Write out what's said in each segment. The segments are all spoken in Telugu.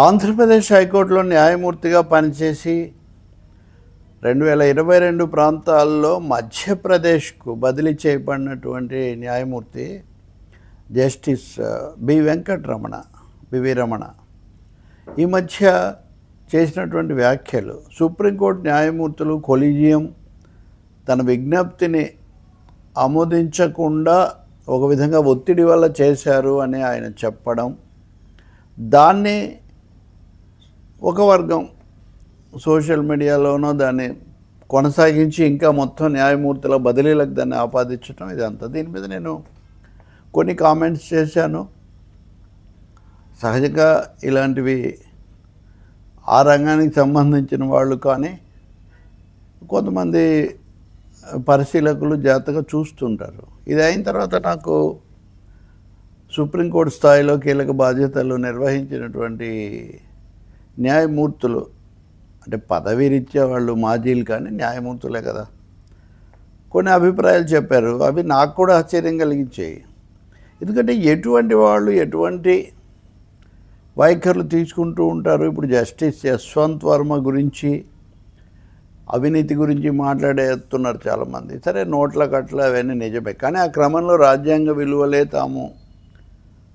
ఆంధ్రప్రదేశ్ హైకోర్టులో న్యాయమూర్తిగా పనిచేసి 2022 ప్రాంతాల్లో మధ్యప్రదేశ్కు బదిలీ చేయబడినటువంటి న్యాయమూర్తి జస్టిస్ బివి రమణ ఈ మధ్య చేసినటువంటి వ్యాఖ్యలు సుప్రీంకోర్టు న్యాయమూర్తులు కొలీజియం తన విజ్ఞప్తిని ఆమోదించకుండా ఒక విధంగా ఒత్తిడి వల్ల చేశారు అని ఆయన చెప్పడం, దాన్ని ఒక వర్గం సోషల్ మీడియాలోనో దాన్ని కొనసాగించి ఇంకా మొత్తం న్యాయమూర్తుల బదిలీలకు దాన్ని ఆపాదించడం ఇదంతా. దీని మీద నేను కొన్ని కామెంట్స్ చేశాను. సహజంగా ఇలాంటివి ఆ రంగానికి సంబంధించిన వాళ్ళు కానీ కొంతమంది పరిశీలకులు జాగ్రత్తగా చూస్తుంటారు. ఇది అయిన తర్వాత నాకు సుప్రీంకోర్టు స్థాయిలో కీలక బాధ్యతలు నిర్వహించినటువంటి న్యాయమూర్తులు, అంటే పదవి రీత్యా వాళ్ళు మాజీలు కానీ న్యాయమూర్తులే కదా, కొన్ని అభిప్రాయాలు చెప్పారు. అవి నాకు కూడా ఆశ్చర్యం కలిగించాయి. ఎందుకంటే ఎటువంటి వాళ్ళు ఎటువంటి వైఖరులు తీసుకుంటూ ఉంటారు. ఇప్పుడు జస్టిస్ యశ్వంత్ వర్మ గురించి, అవినీతి గురించి మాట్లాడేస్తున్నారు చాలామంది. సరే, నోట్ల కట్ల అవన్నీ నిజమే, కానీ ఆ క్రమంలో రాజ్యాంగ విలువలే తాము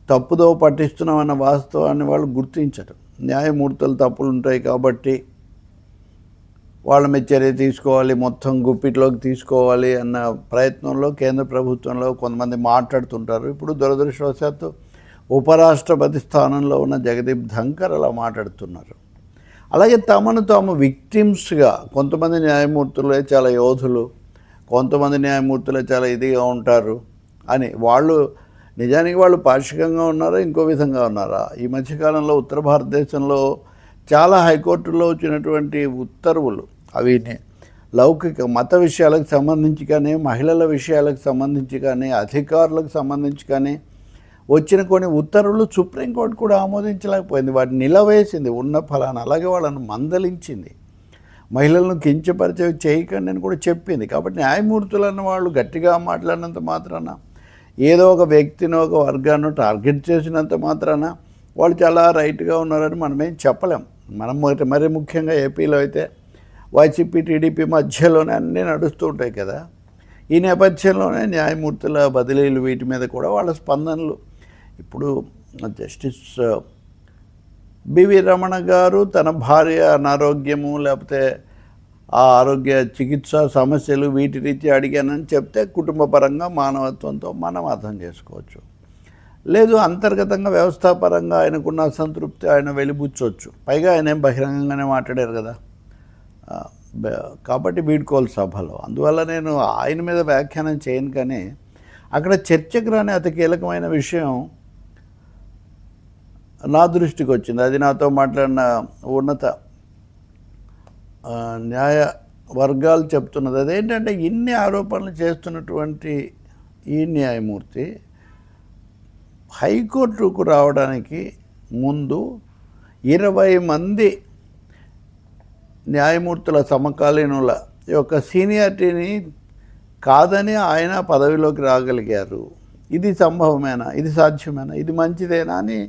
తప్పుదో పట్టిస్తున్నామన్న వాస్తవాన్ని వాళ్ళు గుర్తించరు. న్యాయమూర్తులు తప్పులు ఉంటాయి కాబట్టి వాళ్ళ మీద చర్య తీసుకోవాలి, మొత్తం గుప్పిట్లోకి తీసుకోవాలి అన్న ప్రయత్నంలో కేంద్ర ప్రభుత్వంలో కొంతమంది మాట్లాడుతుంటారు. ఇప్పుడు దురదృష్టవశాత్తు ఉపరాష్ట్రపతి స్థానంలో ఉన్న జగదీప్ ధంకర్ అలా మాట్లాడుతున్నారు. అలాగే తమను తాము విక్టిమ్స్గా కొంతమంది న్యాయమూర్తులే చాలా యోధులు, కొంతమంది న్యాయమూర్తులే చాలా ఇదిగా ఉంటారు అని, వాళ్ళు నిజానికి వాళ్ళు పాక్షికంగా ఉన్నారా, ఇంకో విధంగా ఉన్నారా? ఈ మధ్యకాలంలో ఉత్తర భారతదేశంలో చాలా హైకోర్టుల్లో వచ్చినటువంటి ఉత్తర్వులు అవి లౌకిక మత విషయాలకు సంబంధించి కానీ, మహిళల విషయాలకు సంబంధించి కానీ, అధికారులకు సంబంధించి కానీ వచ్చిన కొన్ని ఉత్తర్వులు సుప్రీంకోర్టు కూడా ఆమోదించలేకపోయింది. వాటిని నిలవేసింది ఉన్న ఫలానా. అలాగే వాళ్ళను మందలించింది, మహిళలను కించపరిచేవి చేయకండి అని కూడా చెప్పింది. కాబట్టి న్యాయమూర్తులు అన్న వాళ్ళు గట్టిగా మాట్లాడినంత మాత్రాన, ఏదో ఒక వ్యక్తిని ఒక వర్గాన్ని టార్గెట్ చేసినంత మాత్రాన వాళ్ళు చాలా రైట్గా ఉన్నారని మనమేం చెప్పలేం. మనం మరీ ముఖ్యంగా ఏపీలో అయితే వైసీపీ టీడీపీ మధ్యలోనే అన్నీ నడుస్తూ ఉంటాయి కదా. ఈ నేపథ్యంలోనే న్యాయమూర్తుల బదిలీలు వీటి మీద కూడా వాళ్ళ స్పందనలు. ఇప్పుడు జస్టిస్ బివి రమణ గారు తన భార్య అనారోగ్యము లేకపోతే ఆ ఆరోగ్య చికిత్స సమస్యలు వీటి రీత్యా అడిగానని చెప్తే కుటుంబపరంగా మానవత్వంతో మనం అర్థం చేసుకోవచ్చు. లేదు, అంతర్గతంగా వ్యవస్థాపరంగా ఆయనకున్న అసంతృప్తి ఆయన వెలిబుచ్చవచ్చు. పైగా ఆయన ఏం బహిరంగంగానే మాట్లాడారు కదా, కాబట్టి వీడ్కోలు సభలో. అందువల్ల నేను ఆయన మీద వ్యాఖ్యానం చేయను. కానీ అక్కడ చర్చకు రాని అతి కీలకమైన విషయం నా దృష్టికి వచ్చింది. అది నాతో మాట్లాడిన ఉన్నత న్యాయ వర్గాలు చెప్తున్నది. అదేంటంటే, ఇన్ని ఆరోపణలు చేస్తున్నటువంటి ఈ న్యాయమూర్తి హైకోర్టుకు రావడానికి ముందు 20 మంది న్యాయమూర్తుల సమకాలీనుల యొక్క సీనియారిటీని కాదని ఆయన పదవిలోకి రాగలిగారు. ఇది సంభవమేనా, ఇది సాధ్యమేనా, ఇది మంచిదేనా అని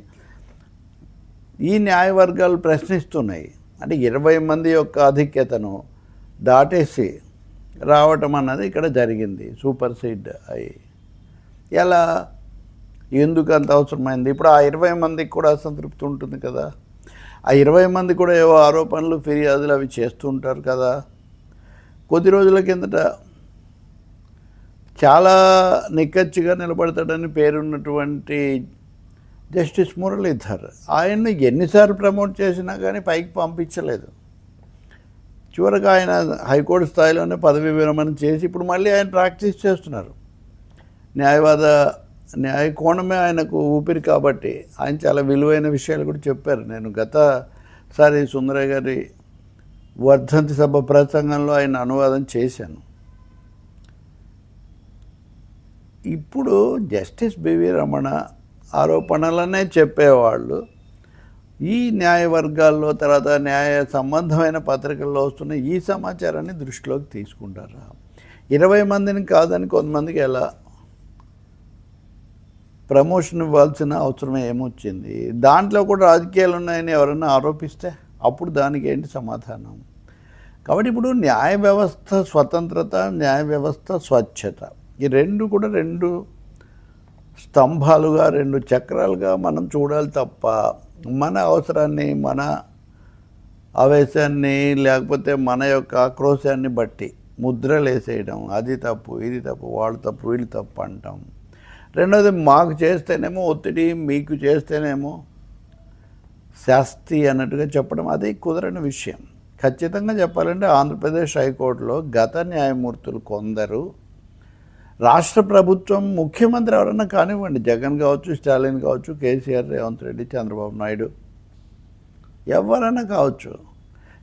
ఈ న్యాయవర్గాలు ప్రశ్నిస్తున్నాయి. అంటే 20 మంది యొక్క ఆధిక్యతను దాటేసి రావటం అన్నది ఇక్కడ జరిగింది, సూపర్ సీడ్ అయ్యి. ఎలా, ఎందుకు అంత అవసరమైంది? ఇప్పుడు ఆ 20 మందికి కూడా అసంతృప్తి ఉంటుంది కదా. ఆ 20 మంది కూడా ఏవో ఆరోపణలు, ఫిర్యాదులు అవి చేస్తూ ఉంటారు కదా. కొద్ది రోజుల కిందట చాలా నిక్కచ్చిగా నిలబడతాడని పేరున్నటువంటి జస్టిస్ మురళీధర్, ఆయన్ని ఎన్నిసార్లు ప్రమోట్ చేసినా కానీ పైకి పంపించలేదు. చివరికి ఆయన హైకోర్టు స్థాయిలోనే పదవి విరమణ చేసి ఇప్పుడు మళ్ళీ ఆయన ప్రాక్టీస్ చేస్తున్నారు. న్యాయ కోణమే ఆయనకు ఊపిరి కాబట్టి ఆయన చాలా విలువైన విషయాలు కూడా చెప్పారు. నేను గతసారి సుందరయ్య గారి వర్ధంతి సభ ప్రసంగంలో ఆయన అనువాదం చేశాను. ఇప్పుడు జస్టిస్ బివి రమణ ఆరోపణలనే చెప్పేవాళ్ళు ఈ న్యాయవర్గాల్లో, తర్వాత న్యాయ సంబంధమైన పత్రికల్లో వస్తున్న ఈ సమాచారాన్ని దృష్టిలోకి తీసుకుంటారా? 20 మందిని కాదని కొంతమందికి ఎలా ప్రమోషన్ ఇవ్వాల్సిన అవసరం ఏమొచ్చింది? దాంట్లో కూడా రాజకీయాలు ఉన్నాయని ఎవరైనా ఆరోపిస్తే అప్పుడు దానికి ఏంటి సమాధానం? కాబట్టి ఇప్పుడు న్యాయ వ్యవస్థ స్వతంత్రత, న్యాయ వ్యవస్థ స్వచ్ఛత, ఈ రెండు కూడా రెండు స్తంభాలుగా, రెండు చక్రాలుగా మనం చూడాలి తప్ప మన అవసరాన్ని, మన ఆవేశాన్ని, లేకపోతే మన యొక్క ఆక్రోశాన్ని బట్టి ముద్రలు వేసేయడం, అది తప్పు, ఇది తప్పు, వాళ్ళు తప్పు, వీళ్ళు తప్పు అంటాం. రెండోది మాకు చేస్తేనేమో ఒత్తిడి, మీకు చేస్తేనేమో శాస్తి అన్నట్టుగా చెప్పడం అది కుదరని విషయం. ఖచ్చితంగా చెప్పాలంటే ఆంధ్రప్రదేశ్ హైకోర్టులో గత న్యాయమూర్తులు కొందరు రాష్ట్ర ప్రభుత్వం, ముఖ్యమంత్రి ఎవరైనా కానివ్వండి, జగన్ కావచ్చు, స్టాలిన్ కావచ్చు, కేసీఆర్, రేవంత్ రెడ్డి, చంద్రబాబు నాయుడు, ఎవరైనా కావచ్చు,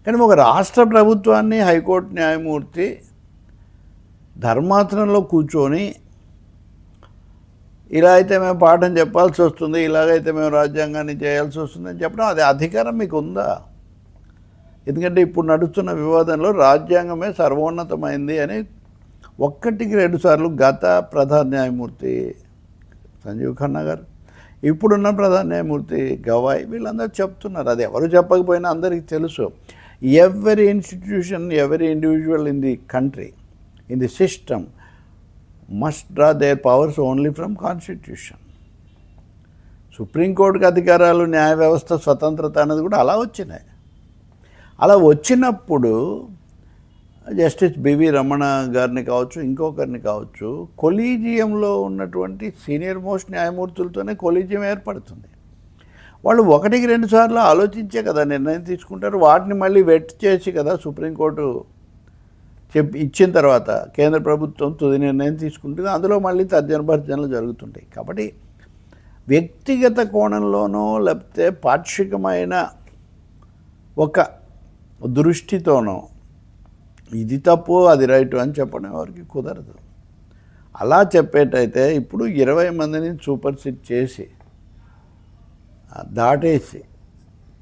కానీ ఒక రాష్ట్ర ప్రభుత్వాన్ని హైకోర్టు న్యాయమూర్తి ధర్మాసనంలో కూర్చొని ఇలా అయితే మేము పాఠం చెప్పాల్సి వస్తుంది, ఇలాగైతే మేము రాజ్యాంగాన్ని చేయాల్సి వస్తుంది అని చెప్పడం, అది అధికారం మీకు ఉందా? ఎందుకంటే ఇప్పుడు నడుస్తున్న వివాదంలో రాజ్యాంగమే సర్వోన్నతమైంది అని ఒక్కటికి 2 సార్లు గత ప్రధాన న్యాయమూర్తి సంజీవ్ ఖన్నా గారు, ఇప్పుడున్న ప్రధాన న్యాయమూర్తి గవాయ్, వీళ్ళందరూ చెప్తున్నారు. అది ఎవరు చెప్పకపోయినా అందరికీ తెలుసు. Every institution, every individual in the country, in the system must draw their powers only from constitution. సుప్రీంకోర్టుకి అధికారాలు, న్యాయ వ్యవస్థ స్వతంత్రత అనేది కూడా అలా వచ్చినాయి. అలా వచ్చినప్పుడు జస్టిస్ బివి రమణ గారిని కావచ్చు, ఇంకొకరిని కావచ్చు, కొలీజియంలో ఉన్నటువంటి సీనియర్ మోస్ట్ న్యాయమూర్తులతోనే కొలీజియం ఏర్పడుతుంది. వాళ్ళు 1-2 సార్లు ఆలోచించే కదా నిర్ణయం తీసుకుంటారు. వాటిని మళ్ళీ వెట్ చేసి కదా సుప్రీంకోర్టు ఇచ్చిన తర్వాత కేంద్ర ప్రభుత్వం తుది నిర్ణయం తీసుకుంటుంది. అందులో మళ్ళీ తర్జనభర్జనలు జరుగుతుంటాయి. కాబట్టి వ్యక్తిగత కోణంలోనో లేకపోతే పాక్షికమైన ఒక దృష్టితోనో ఇది తప్పు, అది రైటు అని చెప్పడం ఎవరికి కుదరదు. అలా చెప్పేటైతే ఇప్పుడు 20 మందిని సూపర్సిట్ చేసి దాటేసి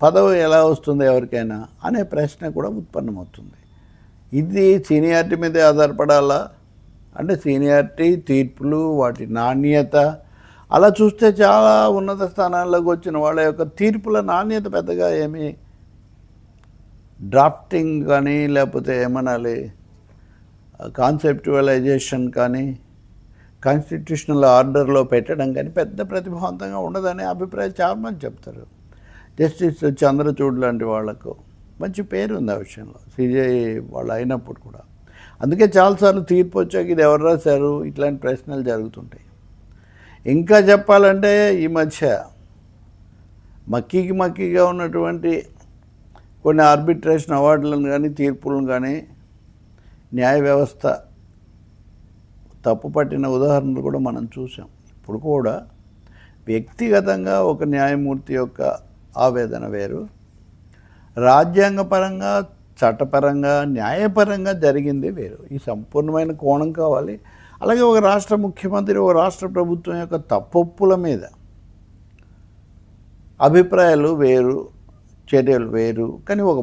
పదవి ఎలా వస్తుంది ఎవరికైనా అనే ప్రశ్న కూడా ఉత్పన్నమవుతుంది. ఇది సీనియారిటీ మీదే ఆధారపడాలా అంటే సీనియారిటీ, తీర్పులు, వాటి నాణ్యత, అలా చూస్తే చాలా ఉన్నత స్థానాల్లోకి వచ్చిన వాళ్ళ యొక్క తీర్పుల నాణ్యత పెద్దగా ఏమీ డ్రాఫ్టింగ్ కానీ లేకపోతే ఏమనాలి కాన్సెప్చువలైజేషన్ కానీ కాన్స్టిట్యూషనల్ ఆర్డర్లో పెట్టడం కానీ పెద్ద ప్రతిభావంతంగా ఉండదనే అభిప్రాయం చాలామంది చెప్తారు. జస్టిస్ చంద్రచూడ్ లాంటి వాళ్లకు మంచి పేరు ఉంది ఆ విషయంలో, సిజేఐ వాళ్ళు అయినప్పుడు కూడా. అందుకే చాలాసార్లు తీర్పు వచ్చాక ఇది ఎవరు రాశారు ఇట్లాంటి ప్రశ్నలు జరుగుతుంటాయి. ఇంకా చెప్పాలంటే ఈ మధ్య మక్కీగా ఉన్నటువంటి కొన్ని ఆర్బిట్రేషన్ అవార్డులను కానీ తీర్పులను కానీ న్యాయ వ్యవస్థ తప్పుపట్టిన ఉదాహరణలు కూడా మనం చూసాం. ఇప్పుడు కూడా వ్యక్తిగతంగా ఒక న్యాయమూర్తి యొక్క ఆవేదన వేరు, రాజ్యాంగపరంగా, చట్టపరంగా, న్యాయపరంగా జరిగింది వేరు. ఈ సంపూర్ణమైన కోణం కావాలి. అలాగే ఒక రాష్ట్ర ముఖ్యమంత్రి, ఒక రాష్ట్ర ప్రభుత్వం యొక్క తప్పొప్పుల మీద అభిప్రాయాలు వేరు, చర్యలు వేరు. కానీ ఒక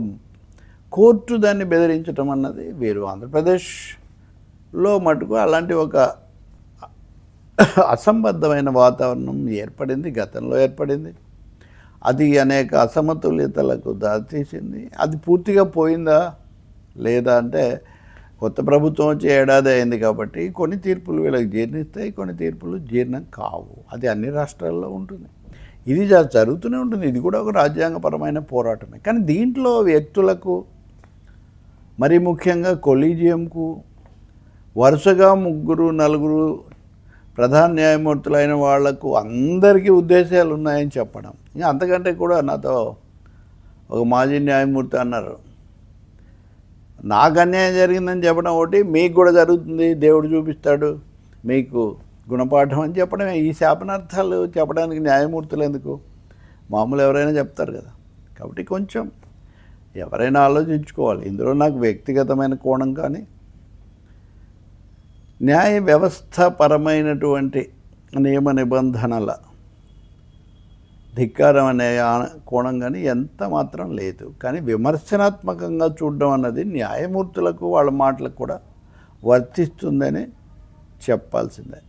కోర్టు దాన్ని బెదిరించడం అన్నది వేరు. ఆంధ్రప్రదేశ్లో మటుకు అలాంటి ఒక అసంబద్ధమైన వాతావరణం ఏర్పడింది, గతంలో ఏర్పడింది. అది అనేక అసమతుల్యతలకు దారితీసింది. అది పూర్తిగా పోయిందా లేదా అంటే కొత్త ప్రభుత్వం వచ్చి ఏడాది అయింది కాబట్టి కొన్ని తీర్పులు వీళ్ళకి జీర్ణిస్తాయి, కొన్ని తీర్పులు జీర్ణం కావు. అది అన్ని రాష్ట్రాల్లో ఉంటుంది. ఇది జరుగుతూనే ఉంటుంది. ఇది కూడా ఒక రాజ్యాంగపరమైన పోరాటమే. కానీ దీంట్లో వ్యక్తులకు, మరి ముఖ్యంగా కొలీజియంకు వరుసగా 3-4 ప్రధాన న్యాయమూర్తులైన వాళ్లకు అందరికీ ఉద్దేశాలు ఉన్నాయని చెప్పడం, ఇంకా అంతకంటే కూడా నాతో ఒక మాజీ న్యాయమూర్తి అన్నారు, నాకు అన్యాయం జరిగిందని చెప్పడం ఒకటి, మీకు కూడా జరుగుతుంది, దేవుడు చూపిస్తాడు మీకు గుణపాఠం అని చెప్పడమే. ఈ శాపనార్థాలు చెప్పడానికి న్యాయమూర్తులు ఎందుకు, మామూలు ఎవరైనా చెప్తారు కదా. కాబట్టి కొంచెం ఎవరైనా ఆలోచించుకోవాలి. ఇందులో నాకు వ్యక్తిగతమైన కోణం కానీ న్యాయ వ్యవస్థ పరమైనటువంటి నియమ నిబంధనల ధిక్కారం అనే కోణం కానీ ఎంత మాత్రం లేదు. కానీ విమర్శనాత్మకంగా చూడడం అన్నది న్యాయమూర్తులకు, వాళ్ళ మాటలకు కూడా వర్తిస్తుందని చెప్పాల్సిందే.